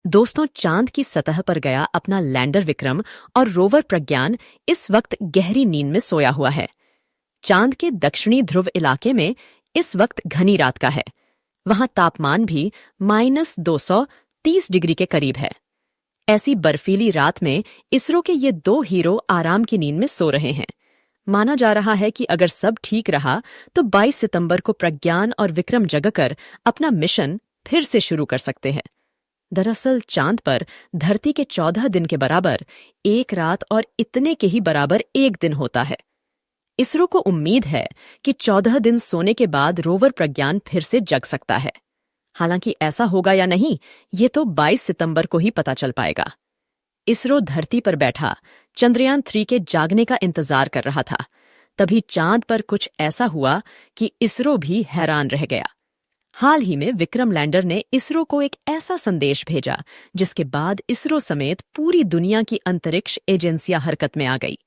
दोस्तों, चांद की सतह पर गया अपना लैंडर विक्रम और रोवर प्रज्ञान इस वक्त गहरी नींद में सोया हुआ है। चांद के दक्षिणी ध्रुव इलाके में इस वक्त घनी रात का है। वहां तापमान भी -230 डिग्री के करीब है। ऐसी बर्फीली रात में इसरो के ये दो हीरो आराम की नींद में सो रहे हैं। माना जा रहा है कि अगर सब ठीक रहा तो 22 सितंबर को प्रज्ञान और विक्रम जगकर अपना मिशन फिर से शुरू कर सकते हैं। दरअसल चांद पर धरती के 14 दिन के बराबर एक रात और इतने के ही बराबर एक दिन होता है। इसरो को उम्मीद है कि 14 दिन सोने के बाद रोवर प्रज्ञान फिर से जग सकता है। हालांकि ऐसा होगा या नहीं, ये तो 22 सितंबर को ही पता चल पाएगा। इसरो धरती पर बैठा चंद्रयान 3 के जागने का इंतजार कर रहा था। तभी चांद पर कुछ ऐसा हुआ कि इसरो भी हैरान रह गया। हाल ही में विक्रम लैंडर ने इसरो को एक ऐसा संदेश भेजा जिसके बाद इसरो समेत पूरी दुनिया की अंतरिक्ष एजेंसियां हरकत में आ गई।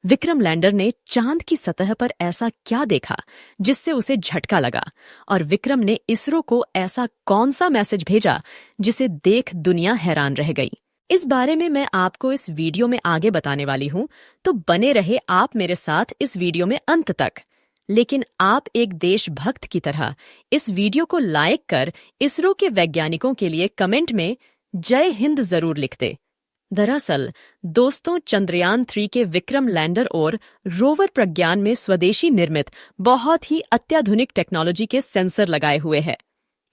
विक्रम लैंडर ने चांद की सतह पर ऐसा क्या देखा जिससे उसे झटका लगा, और विक्रम ने इसरो को ऐसा कौन सा मैसेज भेजा जिसे देख दुनिया हैरान रह गई। इस बारे में मैं आपको इस वीडियो में आगे बताने वाली हूं, तो बने रहे आप मेरे साथ इस वीडियो में अंत तक। लेकिन आप एक देशभक्त की तरह इस वीडियो को लाइक कर इसरो के वैज्ञानिकों के लिए कमेंट में जय हिंद जरूर लिख दे। दरअसल दोस्तों, चंद्रयान 3 के विक्रम लैंडर और रोवर प्रज्ञान में स्वदेशी निर्मित बहुत ही अत्याधुनिक टेक्नोलॉजी के सेंसर लगाए हुए हैं।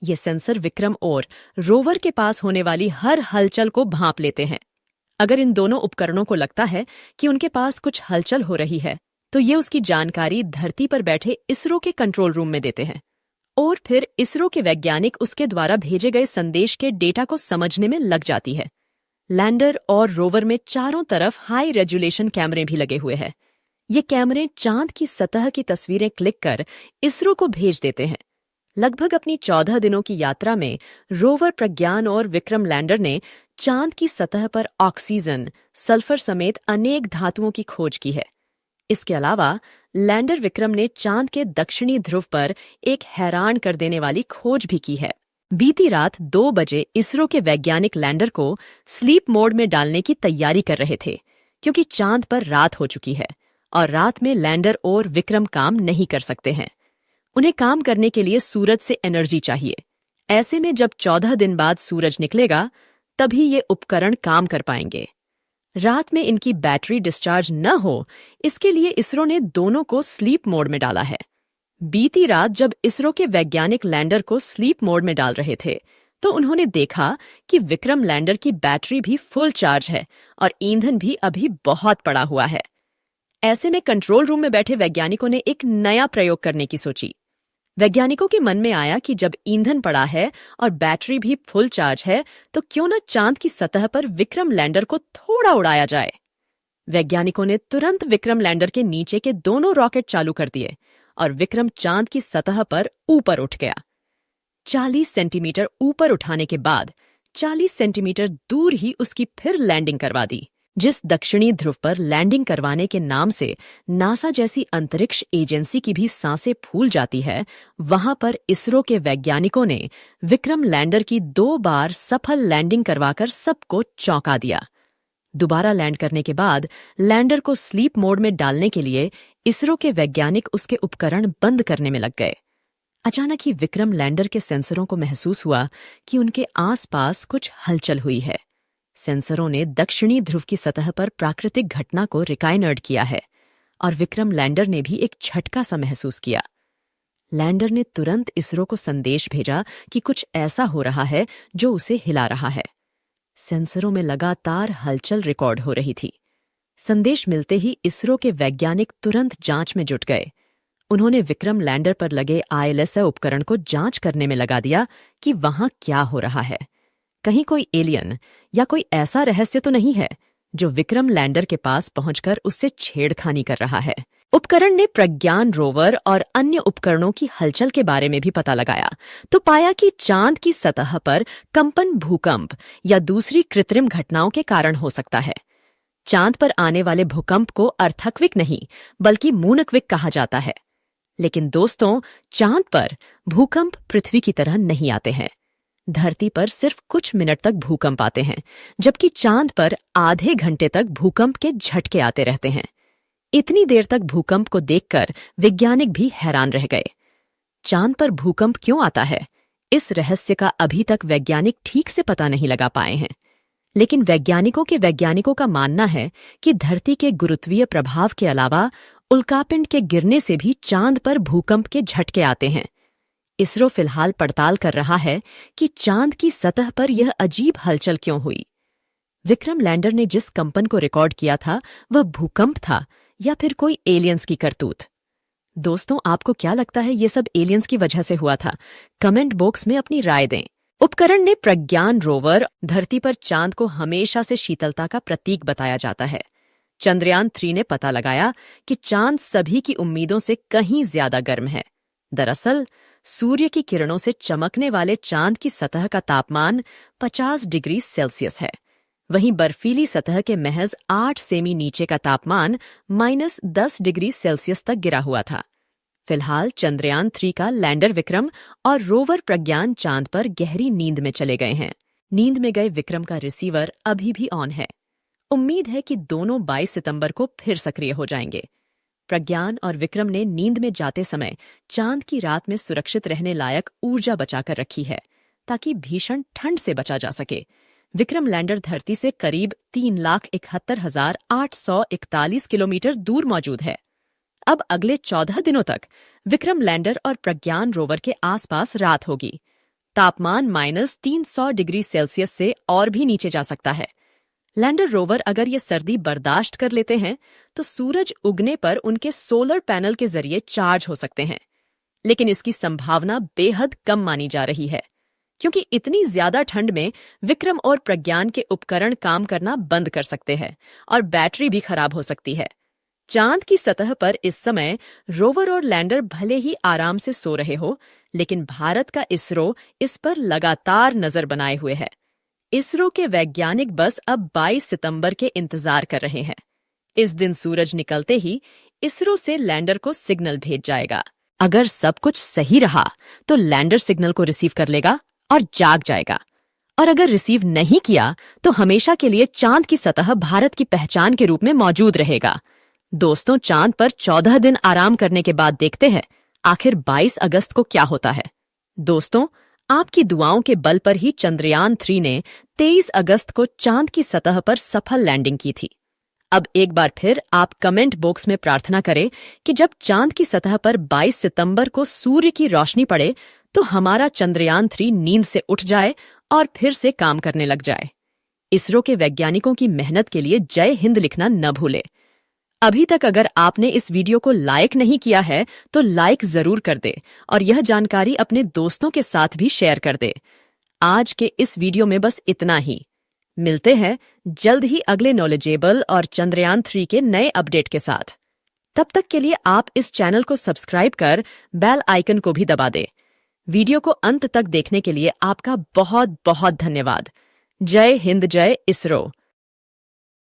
ये सेंसर विक्रम और रोवर के पास होने वाली हर हलचल को भांप लेते हैं। अगर इन दोनों उपकरणों को लगता है कि उनके पास कुछ हलचल हो रही है, तो ये उसकी जानकारी धरती पर बैठे इसरो के कंट्रोल रूम में देते हैं, और फिर इसरो के वैज्ञानिक उसके द्वारा भेजे गए संदेश के डेटा को समझने में लग जाती है। लैंडर और रोवर में चारों तरफ हाई रेजुलेशन कैमरे भी लगे हुए हैं। ये कैमरे चांद की सतह की तस्वीरें क्लिक कर इसरो को भेज देते हैं। लगभग अपनी 14 दिनों की यात्रा में रोवर प्रज्ञान और विक्रम लैंडर ने चांद की सतह पर ऑक्सीजन, सल्फर समेत अनेक धातुओं की खोज की है। इसके अलावा लैंडर विक्रम ने चांद के दक्षिणी ध्रुव पर एक हैरान कर देने वाली खोज भी की है। बीती रात 2 बजे इसरो के वैज्ञानिक लैंडर को स्लीप मोड में डालने की तैयारी कर रहे थे, क्योंकि चांद पर रात हो चुकी है और रात में लैंडर और विक्रम काम नहीं कर सकते हैं। उन्हें काम करने के लिए सूरज से एनर्जी चाहिए। ऐसे में जब 14 दिन बाद सूरज निकलेगा, तभी ये उपकरण काम कर पाएंगे। रात में इनकी बैटरी डिस्चार्ज न हो, इसके लिए इसरो ने दोनों को स्लीप मोड में डाला है। बीती रात जब इसरो के वैज्ञानिक लैंडर को स्लीप मोड में डाल रहे थे, तो उन्होंने देखा कि विक्रम लैंडर की बैटरी भी फुल चार्ज है और ईंधन भी अभी बहुत पड़ा हुआ है। ऐसे में कंट्रोल रूम में बैठे वैज्ञानिकों ने एक नया प्रयोग करने की सोची। वैज्ञानिकों के मन में आया कि जब ईंधन पड़ा है और बैटरी भी फुल चार्ज है, तो क्यों न चांद की सतह पर विक्रम लैंडर को थोड़ा उड़ाया जाए। वैज्ञानिकों ने तुरंत विक्रम लैंडर के नीचे के दोनों रॉकेट चालू कर दिए और विक्रम चांद की सतह पर ऊपर उठ गया। 40 सेंटीमीटर ऊपर उठाने के बाद 40 सेंटीमीटर दूर ही उसकी फिर लैंडिंग करवा दी। जिस दक्षिणी ध्रुव पर लैंडिंग करवाने के नाम से नासा जैसी अंतरिक्ष एजेंसी की भी सांसें फूल जाती है, वहां पर इसरो के वैज्ञानिकों ने विक्रम लैंडर की 2 बार सफल लैंडिंग करवाकर सबको चौंका दिया। दोबारा लैंड करने के बाद लैंडर को स्लीप मोड में डालने के लिए इसरो के वैज्ञानिक उसके उपकरण बंद करने में लग गए। अचानक ही विक्रम लैंडर के सेंसरों को महसूस हुआ कि उनके आसपास कुछ हलचल हुई है। सेंसरों ने दक्षिणी ध्रुव की सतह पर प्राकृतिक घटना को रिकॉर्ड किया है, और विक्रम लैंडर ने भी एक झटका सा महसूस किया। लैंडर ने तुरंत इसरो को संदेश भेजा कि कुछ ऐसा हो रहा है जो उसे हिला रहा है। सेंसरों में लगातार हलचल रिकॉर्ड हो रही थी। संदेश मिलते ही इसरो के वैज्ञानिक तुरंत जांच में जुट गए। उन्होंने विक्रम लैंडर पर लगे ILS उपकरण को जांच करने में लगा दिया कि वहां क्या हो रहा है। कहीं कोई एलियन या कोई ऐसा रहस्य तो नहीं है जो विक्रम लैंडर के पास पहुंचकर उससे छेड़खानी कर रहा है। उपकरण ने प्रज्ञान रोवर और अन्य उपकरणों की हलचल के बारे में भी पता लगाया, तो पाया कि चांद की सतह पर कंपन, भूकंप या दूसरी कृत्रिम घटनाओं के कारण हो सकता है। चांद पर आने वाले भूकंप को अर्थक्विक नहीं बल्कि मूनक्विक कहा जाता है। लेकिन दोस्तों, चांद पर भूकंप पृथ्वी की तरह नहीं आते हैं। धरती पर सिर्फ कुछ मिनट तक भूकंप आते हैं, जबकि चांद पर आधे घंटे तक भूकंप के झटके आते रहते हैं। इतनी देर तक भूकंप को देखकर वैज्ञानिक भी हैरान रह गए। चांद पर भूकंप क्यों आता है, इस रहस्य का अभी तक वैज्ञानिक ठीक से पता नहीं लगा पाए हैं। लेकिन वैज्ञानिकों का मानना है कि धरती के गुरुत्वीय प्रभाव के अलावा उल्कापिंड के गिरने से भी चांद पर भूकंप के झटके आते हैं। इसरो फिलहाल पड़ताल कर रहा है कि चांद की सतह पर यह अजीब हलचल क्यों हुई। विक्रम लैंडर ने जिस कंपन को रिकॉर्ड किया था वह भूकंप था या फिर कोई एलियंस की करतूत। दोस्तों, आपको क्या लगता है ये सब एलियंस की वजह से हुआ था? कमेंट बॉक्स में अपनी राय दें। उपकरण ने प्रज्ञान रोवर धरती पर चांद को हमेशा से शीतलता का प्रतीक बताया जाता है। चंद्रयान 3 ने पता लगाया कि चांद सभी की उम्मीदों से कहीं ज्यादा गर्म है। दरअसल सूर्य की किरणों से चमकने वाले चांद की सतह का तापमान 50 डिग्री सेल्सियस है। वहीं बर्फीली सतह के महज 8 सेमी नीचे का तापमान -10 डिग्री सेल्सियस तक गिरा हुआ था। फिलहाल चंद्रयान 3 का लैंडर विक्रम और रोवर प्रज्ञान चांद पर गहरी नींद में चले गए हैं। नींद में गए विक्रम का रिसीवर अभी भी ऑन है। उम्मीद है कि दोनों 22 सितंबर को फिर सक्रिय हो जाएंगे। प्रज्ञान और विक्रम ने नींद में जाते समय चांद की रात में सुरक्षित रहने लायक ऊर्जा बचाकर रखी है, ताकि भीषण ठंड से बचा जा सके। विक्रम लैंडर धरती से करीब 3,71,841 किलोमीटर दूर मौजूद है। अब अगले 14 दिनों तक विक्रम लैंडर और प्रज्ञान रोवर के आसपास रात होगी। तापमान -300 डिग्री सेल्सियस से और भी नीचे जा सकता है। लैंडर रोवर अगर ये सर्दी बर्दाश्त कर लेते हैं तो सूरज उगने पर उनके सोलर पैनल के जरिए चार्ज हो सकते हैं। लेकिन इसकी संभावना बेहद कम मानी जा रही है, क्योंकि इतनी ज्यादा ठंड में विक्रम और प्रज्ञान के उपकरण काम करना बंद कर सकते हैं और बैटरी भी खराब हो सकती है। चांद की सतह पर इस समय रोवर और लैंडर भले ही आराम से सो रहे हो, लेकिन भारत का इसरो इस पर लगातार नजर बनाए हुए है। इसरो के वैज्ञानिक बस अब 22 सितंबर के इंतजार कर रहे हैं। इस दिन सूरज निकलते ही इसरो से लैंडर को सिग्नल भेज जाएगा। अगर सब कुछ सही रहा तो लैंडर सिग्नल को रिसीव कर लेगा और जाग जाएगा, और अगर रिसीव नहीं किया तो हमेशा के लिए चांद की सतह भारत की पहचान के रूप में मौजूद रहेगा। दोस्तों, चांद पर 14 दिन आराम करने के बाद देखते हैं आखिर 22 अगस्त को क्या होता है। दोस्तों, आपकी दुआओं के बल पर ही चंद्रयान 3 ने 23 अगस्त को चांद की सतह पर सफल लैंडिंग की थी। अब एक बार फिर आप कमेंट बॉक्स में प्रार्थना करें कि जब चांद की सतह पर 22 सितंबर को सूर्य की रोशनी पड़े तो हमारा चंद्रयान 3 नींद से उठ जाए और फिर से काम करने लग जाए। इसरो के वैज्ञानिकों की मेहनत के लिए जय हिंद लिखना न भूले। अभी तक अगर आपने इस वीडियो को लाइक नहीं किया है तो लाइक जरूर कर दे और यह जानकारी अपने दोस्तों के साथ भी शेयर कर दे। आज के इस वीडियो में बस इतना ही। मिलते हैं जल्द ही अगले नॉलेजेबल और चंद्रयान 3 के नए अपडेट के साथ। तब तक के लिए आप इस चैनल को सब्सक्राइब कर बेल आइकन को भी दबा दे। वीडियो को अंत तक देखने के लिए आपका बहुत बहुत धन्यवाद। जय हिंद, जय इसरो।